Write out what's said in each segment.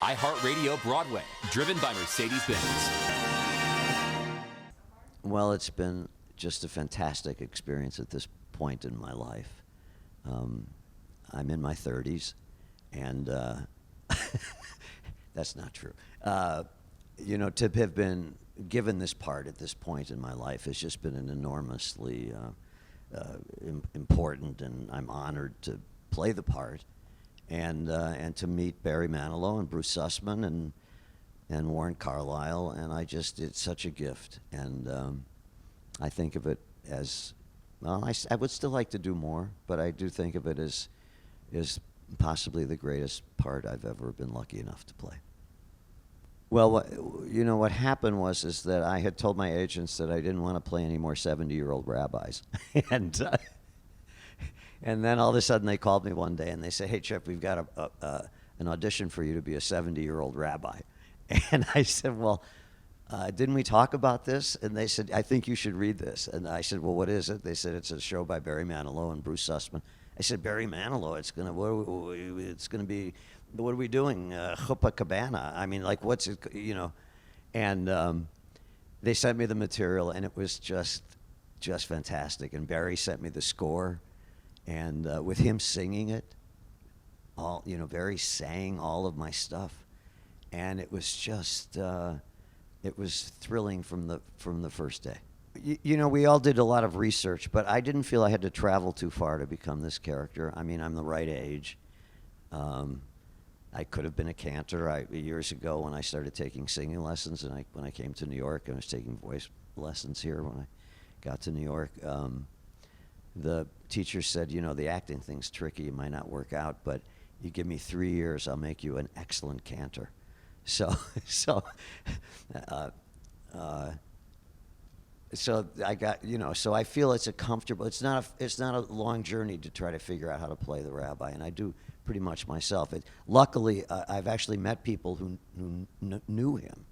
iHeartRadio Broadway, driven by Mercedes-Benz. Well, it's been just a fantastic experience at this point in my life. I'm in my 30s, and that's not true. To have been given this part at this point in my life has just been an enormously important, and I'm honored to play the part, and to meet Barry Manilow and Bruce Sussman and Warren Carlyle, and it's such a gift, and I think of it as, well, I would still like to do more, but I do think of it as possibly the greatest part I've ever been lucky enough to play. Well, what happened is that I had told my agents that I didn't want to play any more 70-year-old rabbis, and then all of a sudden they called me one day and they said, "Hey, Chip, we've got an audition for you to be a 70-year-old rabbi," and I said, "Well, didn't we talk about this?" And they said, "I think you should read this." And I said, "Well, what is it?" They said, "It's a show by Barry Manilow and Bruce Sussman." I said, "Barry Manilow, it's gonna be, what are we doing? Chuppah Cabana? I mean, like, what's it, And they sent me the material, and it was just fantastic. And Barry sent me the score, and with him singing it, Barry sang all of my stuff, and it was just. It was thrilling from the first day. We all did a lot of research, but I didn't feel I had to travel too far to become this character. I mean, I'm the right age. I could have been a cantor. Years ago when I started taking singing lessons, and when I came to New York, I was taking voice lessons here when I got to New York. The teacher said, the acting thing's tricky. It might not work out, but you give me 3 years, I'll make you an excellent cantor. So I got, so I feel it's it's not a long journey to try to figure out how to play the rabbi, and I do pretty much myself. Luckily, I've actually met people who knew him,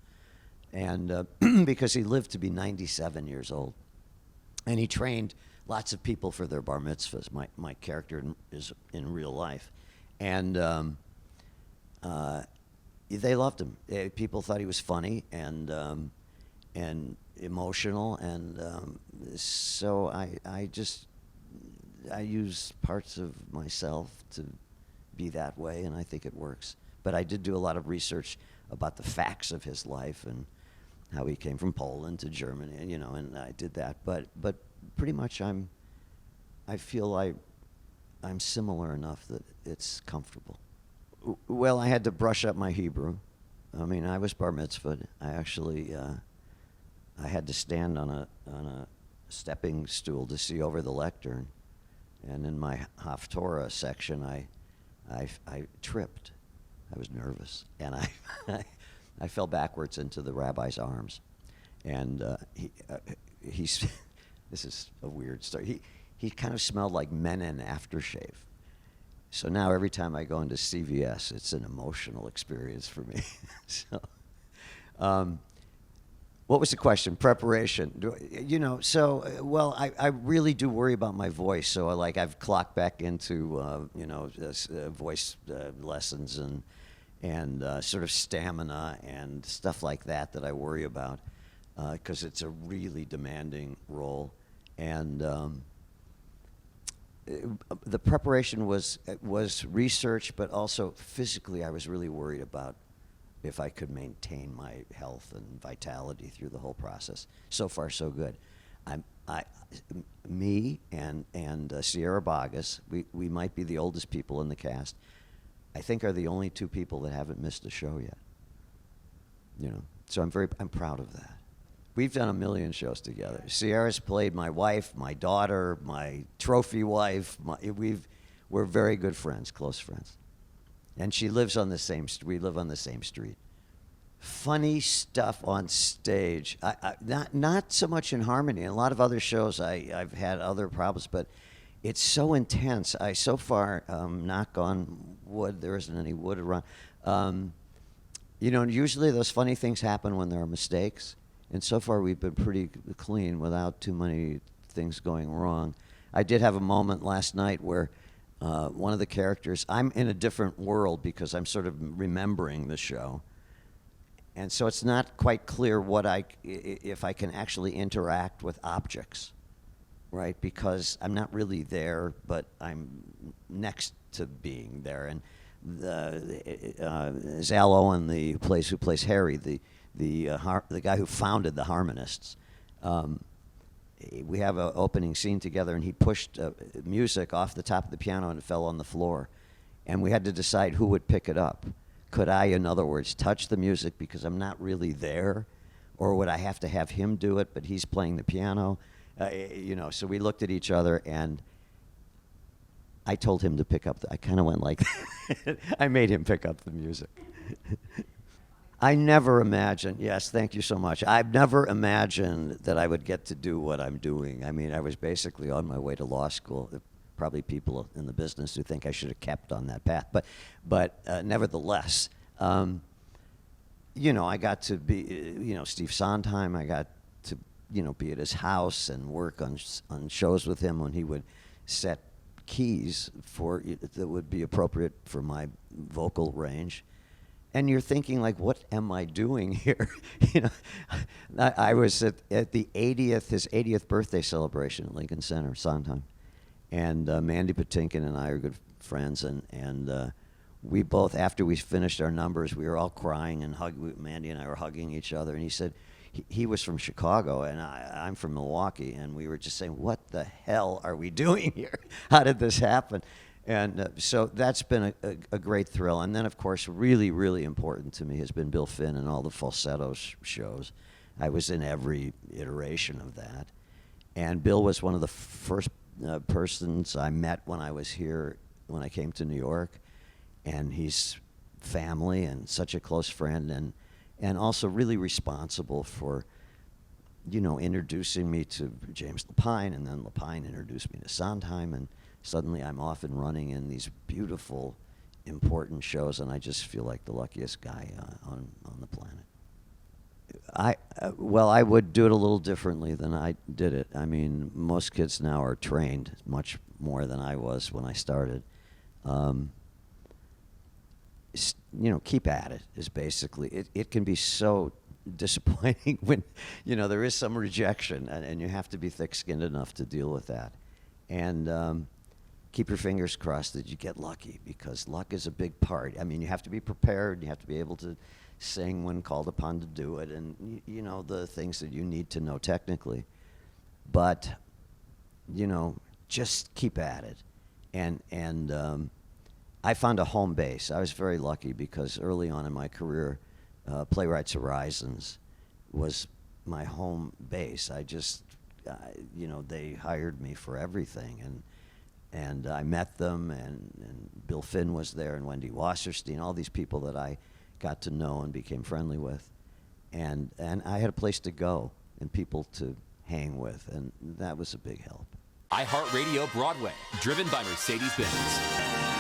and because he lived to be 97 years old, and he trained lots of people for their bar mitzvahs. My character is in real life, and they loved him. People thought he was funny and emotional, and so I use parts of myself to be that way, and I think it works. But I did do a lot of research about the facts of his life and how he came from Poland to Germany, and I did that. But pretty much I feel I'm similar enough that it's comfortable. Well, I had to brush up my Hebrew. I mean, I was bar mitzvahed. I actually, I had to stand on a stepping stool to see over the lectern, and in my Haftorah section, I tripped. I was nervous, and I fell backwards into the rabbi's arms, and he's this is a weird story. He kind of smelled like Menon aftershave. So now every time I go into CVS, it's an emotional experience for me. So, what was the question? Preparation. I really do worry about my voice. So I've clocked back into voice lessons and sort of stamina and stuff like that I worry about because it's a really demanding role, and the preparation was research, but also physically I was really worried about if I could maintain my health and vitality through the whole process. So far, so good. Me and Sierra Boggess, we might be the oldest people in the cast. I think are the only two people that haven't missed a show yet. So I'm proud of that. We've done 1 million shows together. Sierra's played my wife, my daughter, my trophy wife. We're very good friends, close friends. And she lives on the same street. We live on the same street. Funny stuff on stage. Not so much in harmony. In a lot of other shows, I've had other problems, but it's so intense. So far, knock on wood, there isn't any wood around. Usually those funny things happen when there are mistakes. And so far, we've been pretty clean without too many things going wrong. I did have a moment last night where one of the characters, I'm in a different world because I'm sort of remembering the show. And so it's not quite clear if I can actually interact with objects, right? Because I'm not really there, but I'm next to being there. And Zal Owen, who plays Harry, the guy who founded the Harmonists, we have an opening scene together, and he pushed music off the top of the piano and it fell on the floor. And we had to decide who would pick it up. Could I, in other words, touch the music because I'm not really there? Or would I have to have him do it, but he's playing the piano? So we looked at each other, and I told him to pick up. I kind of went like that. I made him pick up the music. I never imagined, yes, thank you so much. I've never imagined that I would get to do what I'm doing. I mean, I was basically on my way to law school. Probably people in the business who think I should have kept on that path. But nevertheless, I got to be, Steve Sondheim, I got to, be at his house and work on shows with him when he would set keys that would be appropriate for my vocal range. And you're thinking, like, what am I doing here? I was at his 80th birthday celebration at Lincoln Center, Sondheim. And Mandy Patinkin and I are good friends, and we both, after we finished our numbers, we were all crying and Mandy and I were hugging each other. And he said he was from Chicago and I'm from Milwaukee, and we were just saying, what the hell are we doing here? How did this happen? And so that's been a great thrill. And then, of course, really, really important to me has been Bill Finn and all the falsetto shows. I was in every iteration of that. And Bill was one of the first persons I met when I was here, when I came to New York. And he's family and such a close friend, and also really responsible for, introducing me to James Lapine, and then Lapine introduced me to Sondheim, and suddenly I'm off and running in these beautiful, important shows, and I just feel like the luckiest guy on the planet. I would do it a little differently than I did it. I mean, most kids now are trained much more than I was when I started. Keep at it is basically, it can be so disappointing when, there is some rejection, and you have to be thick-skinned enough to deal with that. And keep your fingers crossed that you get lucky, because luck is a big part. I mean, you have to be prepared, you have to be able to sing when called upon to do it, and the things that you need to know technically. But, just keep at it. And I found a home base. I was very lucky because early on in my career, Playwrights Horizons was my home base. I just, they hired me for everything, and I met them, and Bill Finn was there, and Wendy Wasserstein, all these people that I got to know and became friendly with, and I had a place to go and people to hang with, and that was a big help. iHeartRadio Broadway, driven by Mercedes-Benz.